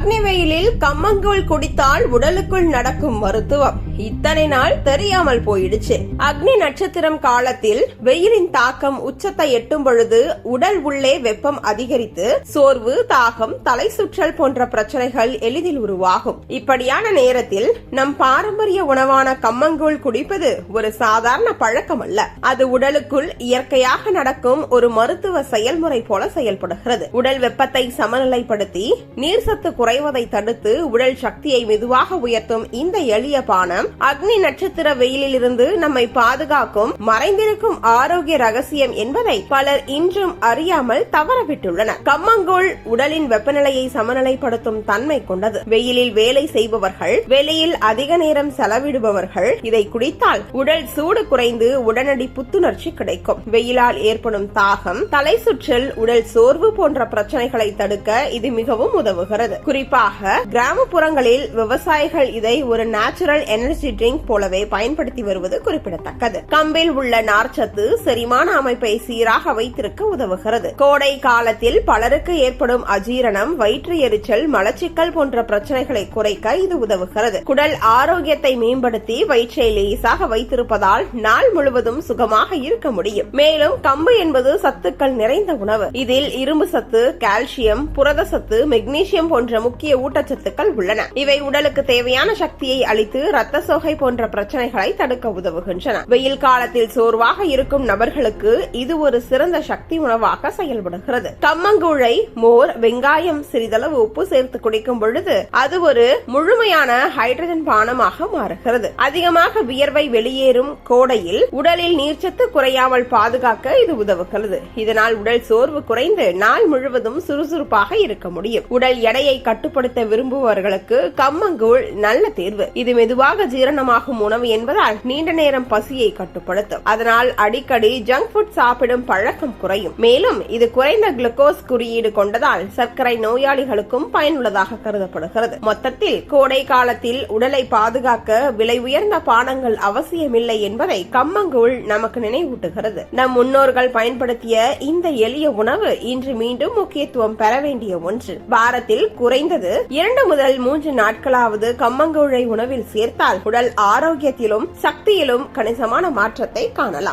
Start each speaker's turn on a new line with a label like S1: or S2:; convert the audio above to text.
S1: அக்னி வெயிலில் கம்மங்கூழ் குடித்தால் உடலுக்குள் நடக்கும் மருத்துவம் இத்தனை நாள் தெரியாமல் போயிடுச்சு. அக்னி நட்சத்திரம் காலத்தில் வெயிலின் தாக்கம் உச்சத்தை எட்டும் பொழுது உடல் உள்ளே வெப்பம் அதிகரித்து சோர்வு, தாகம், தலை சுற்றல் போன்ற பிரச்சனைகள் எளிதில் உருவாகும். இப்படியான நேரத்தில் நம் பாரம்பரிய உணவான கம்மங்கூழ் குடிப்பது ஒரு சாதாரண பழக்கம் அல்ல. அது உடலுக்குள் இயற்கையாக நடக்கும் ஒரு மருத்துவ செயல்முறை போல செயல்படுகிறது. உடல் வெப்பத்தை சமநிலைப்படுத்தி நீர் சத்து குறைவதை தடுத்து உடல் சக்தியை மெதுவாக உயர்த்தும் இந்த எளிய பானம் அக்னி நட்சத்திர வெயிலில் இருந்து நம்மை பாதுகாக்கும் மறைந்திருக்கும் ஆரோக்கிய ரகசியம் என்பதை பலர் இன்றும் அறியாமல் தவறவிட்டுள்ளனர். கம்மங்கூழ் உடலின் வெப்பநிலையை சமநிலைப்படுத்தும் தன்மை கொண்டது. வெயிலில் வேலை செய்பவர்கள், வேலையில் அதிக நேரம் செலவிடுபவர்கள் இதை குடித்தால் உடல் சூடு குறைந்து உடனடி புத்துணர்ச்சி கிடைக்கும். வெயிலால் ஏற்படும் தாகம், தலை சுற்றல், உடல் சோர்வு போன்ற பிரச்சனைகளை தடுக்க இது மிகவும் உதவுகிறது. குறிப்பாக கிராமப்புறங்களில் விவசாயிகள் இதை ஒரு நேச்சுரல் எனர்ஜி ட்ரிங்க் போலவே பயன்படுத்தி வருவது குறிப்பிடத்தக்கது. கம்பில் உள்ள நார்ச்சத்து செரிமான அமைப்பை சீராக வைத்திருக்க உதவுகிறது. கோடை காலத்தில் பலருக்கு ஏற்படும் அஜீரணம், வயிற்று எரிச்சல், மலச்சிக்கல் போன்ற பிரச்சனைகளை குறைக்க இது உதவுகிறது. குடல் ஆரோக்கியத்தை மேம்படுத்தி வயிற்றை லேசாக வைத்திருப்பதால் நாள் முழுவதும் சுகமாக இருக்க முடியும். மேலும் கம்பு என்பது சத்துக்கள் நிறைந்த உணவு. இதில் இரும்பு சத்து, கால்சியம், புரத சத்து, மெக்னீசியம் போன்ற முக்கிய ஊட்டச்சத்துக்கள் உள்ளன. இவை உடலுக்கு தேவையான சக்தியை அளித்து ரத்த சோகை போன்ற பிரச்சனைகளை தடுக்க உதவுகின்றன. வெயில் காலத்தில் சோர்வாக இருக்கும் நபர்களுக்கு இது ஒரு சிறந்த சக்தி உணவாக செயல்படுகிறது. கம்மங்கூழை மோர், வெங்காயம், சிறிதளவு உப்பு சேர்த்து குடிக்கும் பொழுது அது ஒரு முழுமையான ஹைட்ரஜன் பானமாக மாறுகிறது. அதிகமாக வியர்வை வெளியேறும் கோடையில் உடலில் நீர்ச்சத்து குறையாமல் பாதுகாக்க இது உதவுகிறது. இதனால் உடல் சோர்வு குறைந்து நாள் முழுவதும் சுறுசுறுப்பாக இருக்க முடியும். உடல் எடையை கட்டுப்படுத்த விரும்புபவர்களுக்கு கம்மங்கூழ் நல்ல தேர்வு. இது மெதுவாக ஜீரணமாகும் உணவு என்பதால் நீண்ட நேரம் பசியை கட்டுப்படுத்தும். அதனால் அடிக்கடி ஜங்க் ஃபுட் சாப்பிடும் பழக்கம் குறையும். மேலும் இது குறைந்த குளுக்கோஸ் குறியீடு கொண்டதால் சர்க்கரை நோயாளிகளுக்கும் பயனுள்ளதாக கருதப்படுகிறது. மொத்தத்தில் கோடை காலத்தில் உடலை பாதுகாக்க விலை உயர்ந்த பானங்கள் அவசியமில்லை என்பதை கம்மங்கூழ் நமக்கு நினைவூட்டுகிறது. நம் முன்னோர்கள் பயன்படுத்திய இந்த எளிய உணவு இன்று மீண்டும் முக்கியத்துவம் பெற வேண்டிய ஒன்று. வாரத்தில் குறைந்தது 2 முதல் 3 நாட்களாவது கம்மங்கூழை உணவில் சேர்த்தால் உடல் ஆரோக்கியத்திலும் சக்தியிலும் கணிசமான மாற்றத்தை காணலாம்.